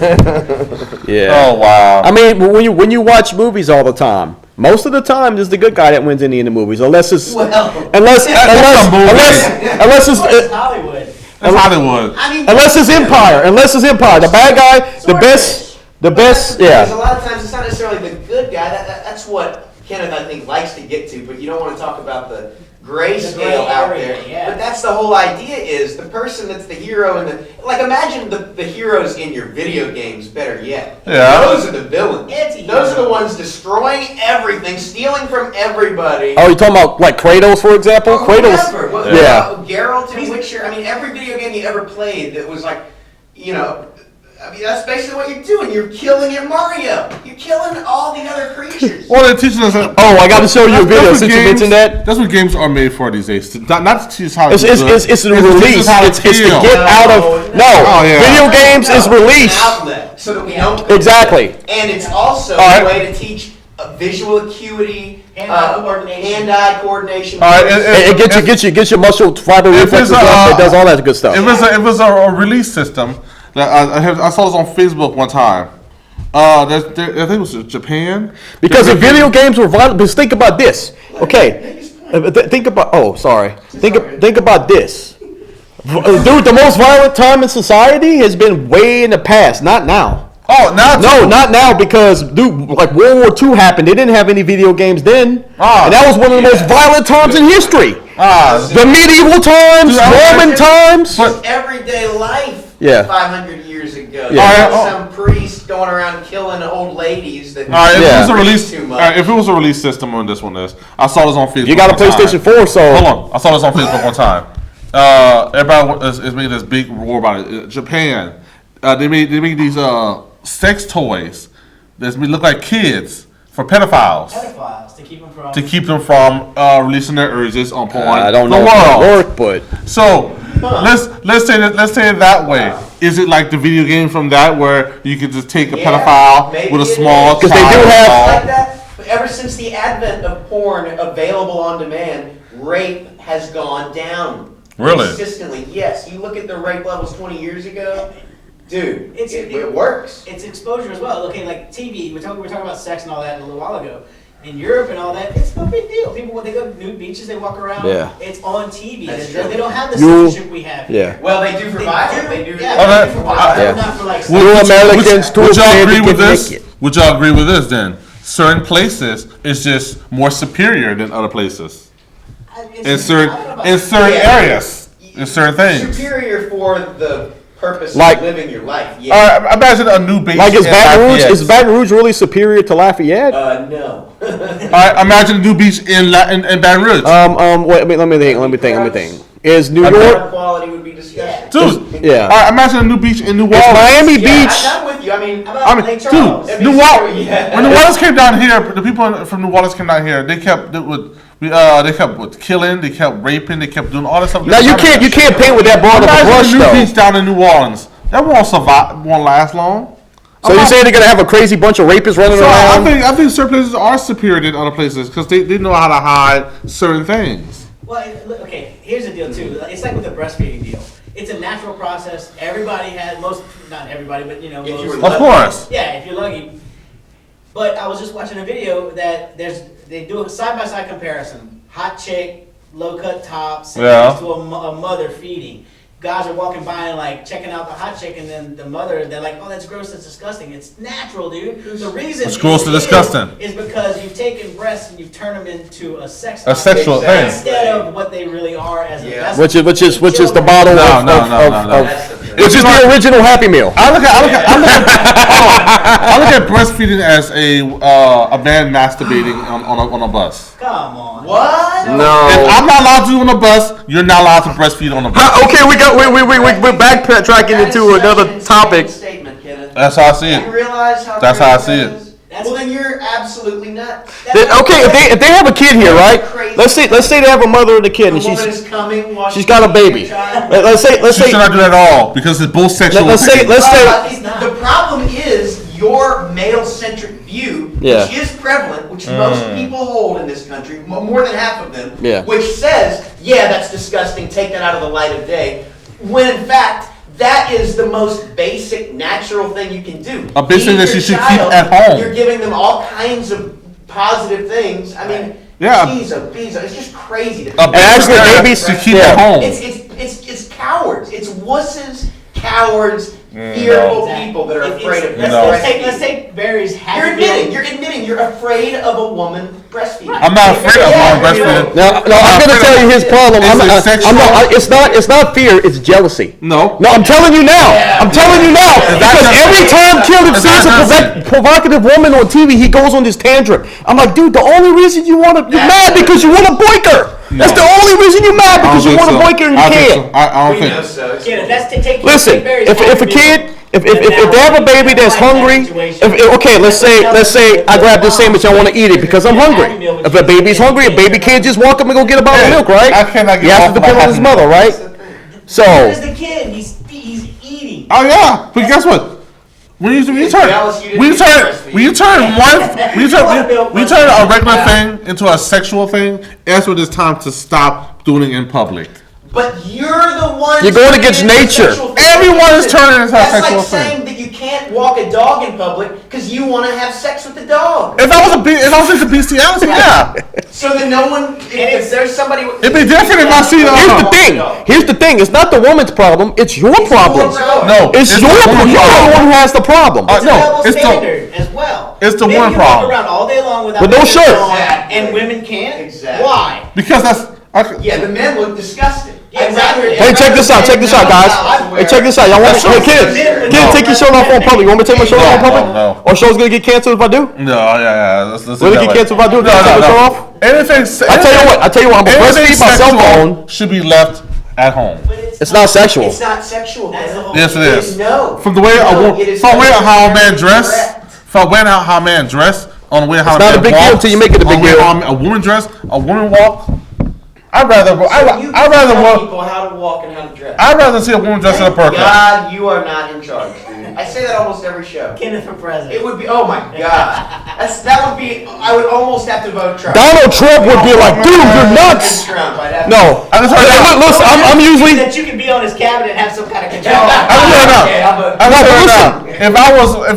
Yeah. Oh wow. I mean, when you watch movies all the time, most of the time it's the good guy that wins in the movies, unless it's Well, unless It's it's It's Hollywood. That's Hollywood. I mean, unless it's Empire, the bad guy, the best. The best, Because a yeah. lot of times it's not necessarily the good guy. That's what Kenneth, I think, likes to get to. But you don't want to talk about the gray The scale gray out area, there. yeah. But that's the whole idea is the person that's the hero like imagine the heroes in your video games, better yet. Yeah. Those are the villains. Anti-heroes. Those are the ones destroying everything, stealing from everybody. Oh, you talking about like Kratos, for example? Or Kratos. whoever. Geralt in Witcher. I mean, every video game you ever played that was like, I mean, that's basically what you're doing. You're killing your Mario. You're killing all the other creatures. Well, they're teaching us. Oh, I got to show you a video since you mentioned that. That's what games are made for these days. Not to teach us how to It's a to release. teach us how to It's to kill. get out of Oh, yeah. Video games is It's an release. outlet so that we don't. Exactly. And it's also All right. a way to teach visual acuity, Hand-eye coordination. hand-eye coordination. All right, It gets your muscle fiber If reflexes it's, up. It does all that good stuff. If it's a release system, I saw this on Facebook one time. I think it was Japan. Because if video games were violent, because think about this. Okay, think about. Oh, sorry. Think about this. Dude, the most violent time in society has been way in the past, not now. Oh, now No, not now, because dude, like World War II happened. They didn't have any video games then, and that was one of the most violent times in history. The medieval times, Roman times. Just everyday life. Yeah. 500 years ago. Yeah. Not some priest going around killing old ladies that. All right, if Yeah. it was a release, Too all much. right, if it was a release system on this one, I saw this on Facebook. You got a one time. PlayStation 4, so Hold on, I saw this on Facebook one time. Everybody is making this big roar about it. Japan, they made these sex toys that look like kids for pedophiles Pedophiles to keep them from. to keep them from releasing their urges on porn. I don't the know if world. it'll work, but So let's say it that way. Is it like the video game from that where you could just take a Yeah, pedophile maybe with a it small is. 'Cause they do child have- doll? Like that. But ever since the advent of porn available on demand, rape has gone down. Really? Consistently, yes. You look at the rape levels 20 years ago, dude, It's- it works. It's exposure as well. Okay, like TV, we're talking about sex and all that a little while ago. In Europe and all that, it's no big deal. People, when they go to nude beaches, they walk around. Yeah. It's on TV. That's They true. don't have the You- censorship we have. yeah. Well, they do for violence. They do. Yeah, Okay. they do for violence, Yeah. not for like. Would- sex. Americans too Would y'all afraid to agree with get this? naked. Would y'all agree with this then? Certain places is just more superior than other places It's- in I don't know about- certain Yeah. areas, in certain things. Superior for the purpose Like- of living your life. Yeah. Imagine a new base. like is in Baton Rouge Lafayette. is Baton Rouge really superior to Lafayette? No. Imagine a new beach in Baton Rouge. Wait, let me think. Is New Like York? water quality would be disgusting. Dude, Yeah. imagine a new beach in New Is Orleans. Miami Yeah, Beach? I'm with you. I mean, How about I mean, Lake dude, Charles? I New mean, Orleans. sure, yeah. When New Orleans came down here, the people from New Orleans came down here. They kept killing, they kept raping, they kept doing all this stuff. Now you can't paint with that broad of a Imagine brush a new though. beach down in New Orleans. That won't survive. Won't last long. So you're saying they're gonna have a crazy bunch of rapists running So around? I think certain places are superior than other places because they know how to hide certain things. Well, okay, here's the deal too. It's like with the breastfeeding deal. It's a natural process. Everybody has, not everybody, but If most. you were Of lucky. course. Yeah, if you're lucky. But I was just watching a video that they do a side-by-side comparison. Hot chick, low-cut top, sitting Yeah. next to a mother feeding. Guys are walking by and like checking out the hot chick, and then the mother, they're like, "Oh, that's gross, that's disgusting." It's natural, dude. The reason It's gross and disgusting. is because you've taken breasts and you've turned them into a sex A object sexual thing. instead of what they really are as a Yeah. vessel. Which is the bottle No, of, no, of, no, of, no, no. of- That's the thing. which is the original Happy Meal. I look at breastfeeding as a man masturbating on a bus. Come on. What? If I'm not allowed to do on a bus, you're not allowed to breastfeed on a bus. Okay, we're backtracking That is into such another an insane topic. Statement, Kenneth. That's how I see You it. realize how That's how I crazy see that it. is? Well, then you're absolutely nuts. Okay, if they have a kid here, right? Let's say they have a mother and a kid, and The woman is coming. while she's got a baby. child. Let's say You should not do that at all because it's both sexual. let's say The problem is your male-centric view, Yeah. which is prevalent, which most people hold in this country, more than half of them, Yeah. which says, yeah, that's disgusting, take that out of the light of day, when in fact, that is the most basic, natural thing you can do. A basic thing Feed that your you should child, keep at home. You're giving them all kinds of positive things. I mean, Yeah. geez, it's just crazy. To A basic Actually, thing babies to keep yeah. at home. it's cowards. It's wusses, cowards fearful people that are afraid of breastfeeding. Let's take Barry's You're admitting you're afraid of a woman breastfeeding. I'm not afraid of a woman breastfeeding. No, I'm going to tell you his problem. It's not fear, it's jealousy. No, I'm telling you now. I'm telling you now. Because every time Caleb sees a provocative woman on TV, he goes on this tantrum. I'm like, dude, the only reason you're mad because you want to boink her. That's the only reason you're mad, because you want to boink her and you can't. I don't think so. Listen, if a kid, if they have a baby that's hungry, okay, let's say I grab this sandwich, I want to eat it because I'm hungry. If a baby's hungry, a baby can't just walk up and go get a bottle of milk, right? I cannot get he has to depend on his mother, right? So. Where's the kid? He's eating. Oh yeah, but guess what? When you turn a regular thing into a sexual thing, that's when it's time to stop doing it in public. But you're the one. You're going against nature. Everyone is turning into a That's sexual like saying that you can't walk a dog in public because you want to have sex with the dog. If I was into bestiality, yeah. So then no one. If there's somebody. It'd be different if I see the. Here's the thing. It's not the woman's problem. It's your problem. No, it's your problem. You're the one who has the problem. No, it's standard as well. It's the Men one can problem. walk around all day long without with no shirt, and women can't. Exactly. Why? Because that's. Yeah, the men look disgusting. Exactly. Hey, check this out, guys. Hey, check this out. Y'all want to? Hey, kids, take your shirt off on public. You want me to take my shirt off on public? No. Or show's gonna get canceled if I do? No, yeah. Let's Will it get canceled if I do? No. Off? I tell you what. I'm gonna breastfeed my cell phone. Should be left at home. It's not sexual. It's not sexual. Yes, it is. No. From the way how a man dress, from how a man dress, on the way how a man walks. It's not a big deal until you make it a big deal. A woman dress, a woman walk. I'd rather tell people how to walk and how to dress. I'd rather see a woman dressed in a burqa. God, you are not in charge, dude. I say that almost every show. Kenneth for president. It would be. Oh my God. That would be. I would almost have to vote Trump. Donald Trump would be like, dude, you're nuts. No. Listen, I'm usually. That you can be on his cabinet and have some kind of control. If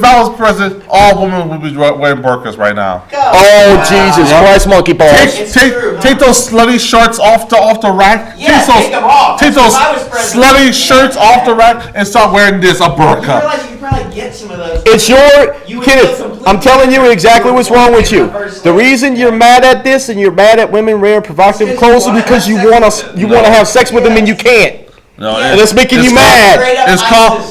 I was president, all women would be wearing burqas right now. Oh Jesus Christ, monkey balls! Take those slutty shirts off the rack. Yeah, take them off. Take those slutty shirts off the rack and start wearing this a burqa. You realize you could probably get some of those. It's Kenneth. I'm telling you exactly what's wrong with you. The reason you're mad at this and you're mad at women wearing provocative clothes is because you want to have sex with them and you can't. No, and it's making you mad.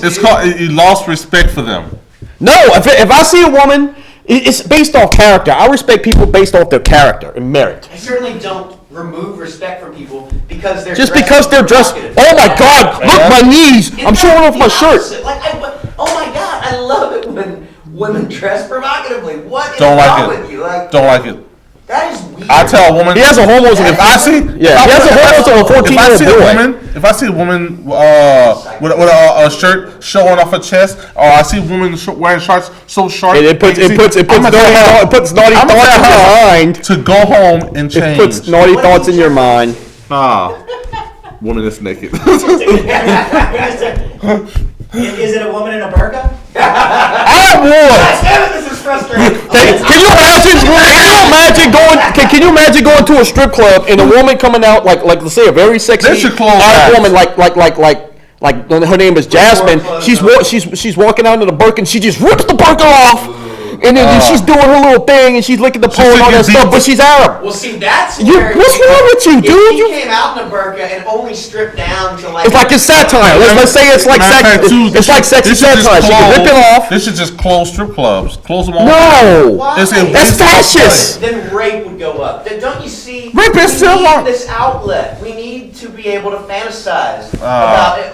It's called you lost respect for them. No, if I see a woman, it's based off character. I respect people based off their character and merit. I certainly don't remove respect from people because they're dressed. Oh my God! Look, my knees. I'm showing off my shirt. Oh my God! I love it when women dress provocatively. What is wrong with you? Don't like it. That is weird. I tell a woman. He has a hormones. If I see, he has a hormones of a 14-year-old boy. If I see a woman with a shirt showing off her chest, or I see a woman wearing shorts so short, it puts naughty thoughts in your mind. To go home and change. It puts naughty thoughts in your mind. Woman is naked. Is it a woman in a burqa? This is frustrating. Can you imagine going to a strip club and a woman coming out like let's say a very sexy woman like her name is Jasmine. She's walking out in the burqa and she just rips the burqa off. And then she's doing her little thing and she's licking the pole and all that stuff, but she's Arab. Well, see, that's what's wrong with you, dude? If you came out in a burqa and only stripped down to like. It's like it's satire. Let's say it's like sex. It's like sexy satire. She can rip it off. This should just close strip clubs. Close them all. No, that's fascist. Then rape would go up. Don't you see? Rape is still on this outlet. We need to be able to fantasize about it.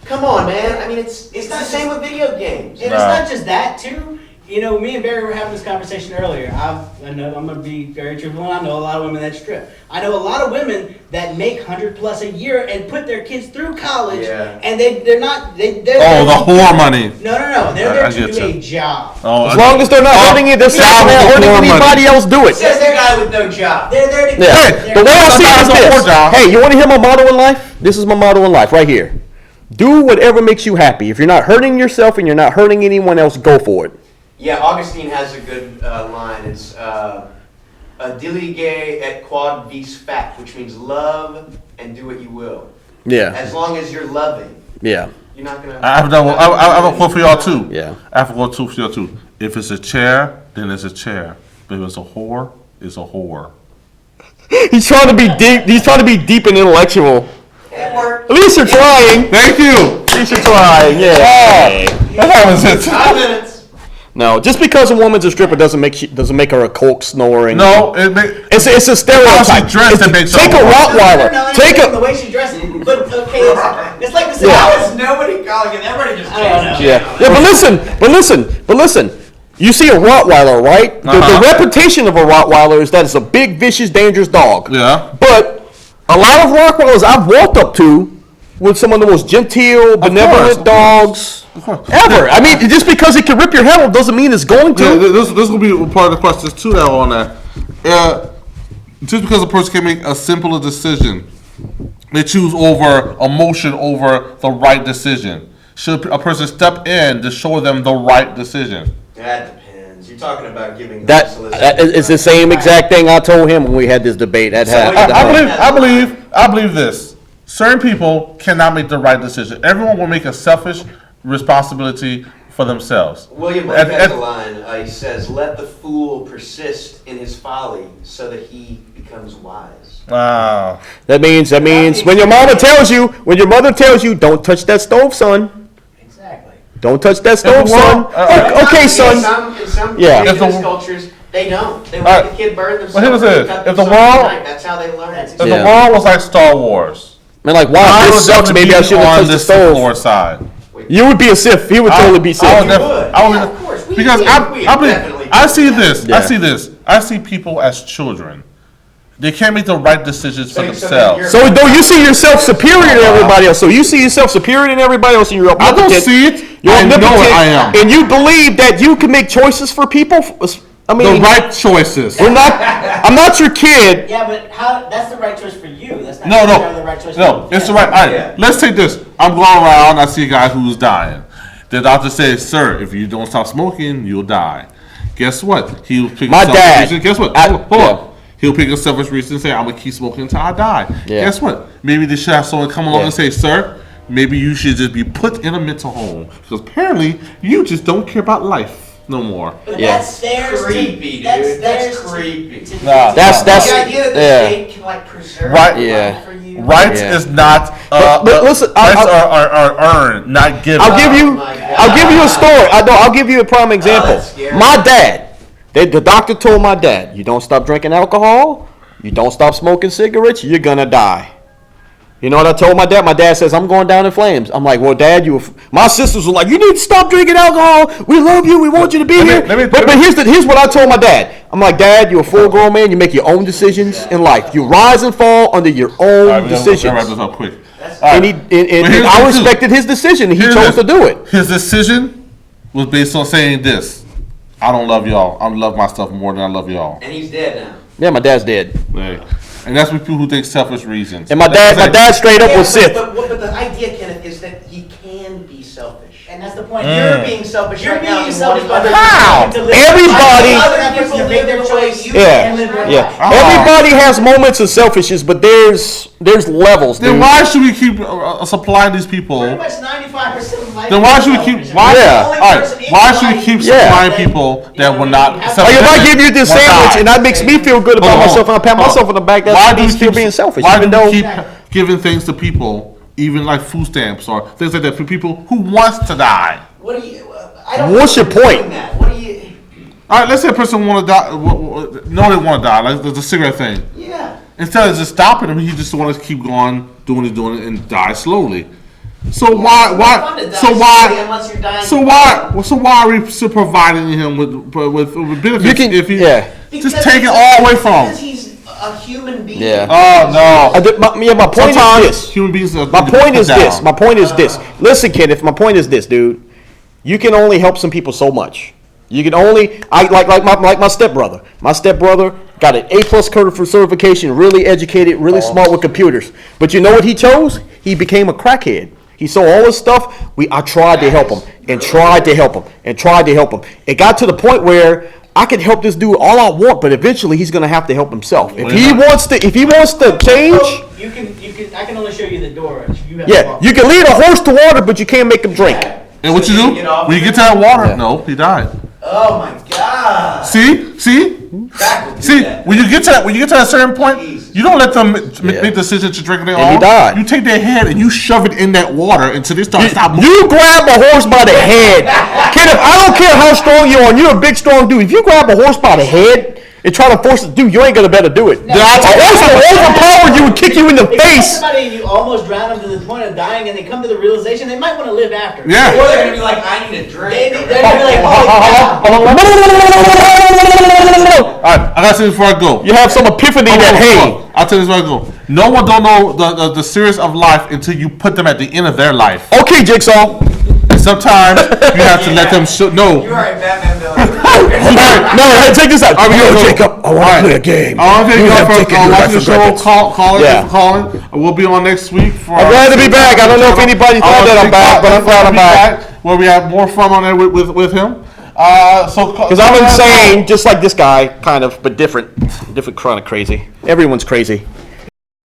Come on, man. I mean, it's the same with video games. And it's not just that too. You know, me and Barry were having this conversation earlier. I know I'm gonna be very truthful. I know a lot of women that strip. I know a lot of women that make $100+ a year and put their kids through college, and they're not. They're the whore money. No. They're there to do a job. As long as they're not hurting it, they're not hurting anybody else. Do it. Says the guy with no job. They're there to. The way I see it is this. Hey, you want to hear my motto in life? This is my motto in life right here. Do whatever makes you happy. If you're not hurting yourself and you're not hurting anyone else, go for it. Yeah, Augustine has a good line. It's diligere et quod vis fact, which means love and do what you will. Yeah. As long as you're loving. Yeah. You're not gonna. I have a quote for y'all too. Yeah. I have a quote for y'all too. If it's a chair, then it's a chair. But if it's a whore, it's a whore. He's trying to be deep. He's trying to be deep and intellectual. It worked. At least you're trying. Thank you. At least you're trying. Yeah. That was it. 5 minutes. No, just because a woman's a stripper doesn't make her a coke snoring. No, it's a stereotype. How she dressed that makes her Take a whore. Rottweiler. Take the a. way she dresses. But okay, it's like the How is nobody calling it? Everybody just. Yeah, but listen. You see a Rottweiler, right? The reputation of a Rottweiler is that it's a big, vicious, dangerous dog. Yeah. But a lot of Rottweilers I've walked up to with some of the most genteel, benevolent dogs ever. I mean, just because it can rip your head off doesn't mean it's going to. Yeah, this will be part of the questions too that on that. Just because a person can make a simpler decision, they choose over emotion over the right decision. Should a person step in to show them the right decision? That depends. You're talking about giving. That it's the same exact thing I told him when we had this debate. I believe this. Certain people cannot make the right decision. Everyone will make a selfish responsibility for themselves. William Blake has a line. He says, "Let the fool persist in his folly, so that he becomes wise." Wow. That means when your mother tells you, don't touch that stove, son. Exactly. Don't touch that stove, son. Okay, son. In some Yeah. indigenous cultures, they don't. They let the kid burn themselves. Well, here's the thing. cut If the themselves at world- night. That's how they learn. If the world was like Star Wars, Man, like, wow, this sucks. Maybe I shouldn't have touched the stove. side. You would be a Sith. He would totally be Sith. I would. Yeah, of course. Because We I definitely see this. Yeah. I see this. I see people as children. They can't make the right decisions for So themselves. So though you see yourself superior to everybody else, so you see yourself superior than everybody else, and you're I omnipotent. don't see it. You're I know omnipotent, it. I am. and you believe that you can make choices for people. I The mean, right choices. I'm not your kid. Yeah, but that's the right choice for you. That's not No, necessarily the right choice no, for it's the them. right. All right, Yeah. let's take this. I'm going around. I see a guy who's dying. The doctor says, "Sir, if you don't stop smoking, you'll die." Guess what? He'll pick My a selfish dad. reason. Guess what? I- Hold on. yeah. He'll pick a selfish reason and say, "I'm gonna keep smoking until I die." Yeah. Guess what? Maybe they should have someone come along Yeah. and say, "Sir, maybe you should just be put in a mental home because apparently you just don't care about life no more." But Yeah. that's theirs Creepy, to, that's dude. That's theirs to- creepy. to- Nah. That's The idea that the yeah. state can like preserve Right. Yeah. life for you. Rights Yeah. is not. But listen, rights are earned, not given. I'll give you. Oh my God. I'll give you a story. I'll give you a prime example. that's scary. My dad. The doctor told my dad, "You don't stop drinking alcohol, you don't stop smoking cigarettes, you're gonna die." You know what I told my dad? My dad says, "I'm going down in flames." I'm like, "Well, Dad, my sisters were like, you need to stop drinking alcohol. We love you. We want you to be here." But here's what I told my dad. I'm like, "Dad, you're a full-grown man. You make your own decisions in life. You rise and fall under your own decisions." Wrap this up quick. And here's I the respected his decision. He Here's chose this. to do it. His decision was based on saying this: "I don't love y'all. I love myself more than I love y'all." And he's dead now. Yeah, my dad's dead. Right. And that's what people who think selfish reasons. And my dad straight up was Sith. But the idea, Kenneth, is that he can be selfish. And that's the point. You're being selfish You're right now. being in selfish wanting by other the people to live. Everybody- Other people You live make their their choice. choice. You Yeah, can live their yeah. life. Everybody has moments of selfishness, but there's levels, Then dude. why should we keep supplying these people? Pretty much 95% of life. Then why is should we keep? selfish. Why? Yeah. All right. Why should we keep Yeah. supplying people that will not? Like if I give you this will sandwich die? and that makes me feel good about Hold on, myself and I pat hold on. myself on the back, Why that's do we me still keep being selfish. Why Even do we though keep giving things to people, even like food stamps or things like that, for people who wants to die? What do you? I don't. What's your know if you're point? doing that. What do you? All right, let's say a person want to die. No, they want to die. Like the cigarette thing. Yeah. Instead of just stopping him, he just want to keep going, doing it, and die slowly. So why? Unless you're dying. So why are we still providing him with benefits You can- if he yeah. Because just take it he's- all away from Because him? he's a human being. Yeah. Oh no! my point is Sometimes this. human beings. My point is this. My point is this. Listen, Kenneth. My point is this, dude. You can only help some people so much. You can only like my stepbrother. My stepbrother got an A+ for certification, really educated, really smart with computers. But you know what he chose? He became a crackhead. He saw all this stuff. I tried to help him and tried to help him and tried to help him. It got to the point where I could help this dude all I want, but eventually he's gonna have to help himself. If he wants to change. You can I can only show you the door. You have to Yeah, walk. you can lead a horse to water, but you can't make him drink. And what So you you do? get off When you of get to that water, Yeah. no, he died. Oh my God. See? Crack will do See, that. when you get to a certain point, Jesus. you don't let them Yeah. make the decision to drink their And he own. died. You take their head and you shove it in that water until they start stop moving. You grab a horse by the head. Kenneth, I don't care how strong you are, and you're a big, strong dude. If you grab a horse by the head and try to force it to do, you ain't gonna better do it. Then I'll A horse will overpower you and kick you in the If you face. somebody and you almost drown them to the point of dying, and they come to the realization, they might want to live after. Yeah. Or they're gonna be like, I need a drink. They're gonna be like, holy cow. All right, I gotta say this before I go. You have some epiphany that, hey, I'll tell you this before I go. No one don't know the serious of life until you put them at the end of their life. okay, Jigsaw. And sometimes you have to let them know. You're right, Batman villain. No, hey, check this out. All right, Yo, go. Jacob, I want to play a game. I want to thank You you all have for taken your watching the life for show. granted. Calling Yeah. for calling. We'll be on next week. For I'm glad to be back. I don't know if anybody thought that I'm back, but I'm glad I'm back. Where we have more fun on there with him. Because I'm insane, just like this guy, kind of, but different. Different kind of crazy. Everyone's crazy.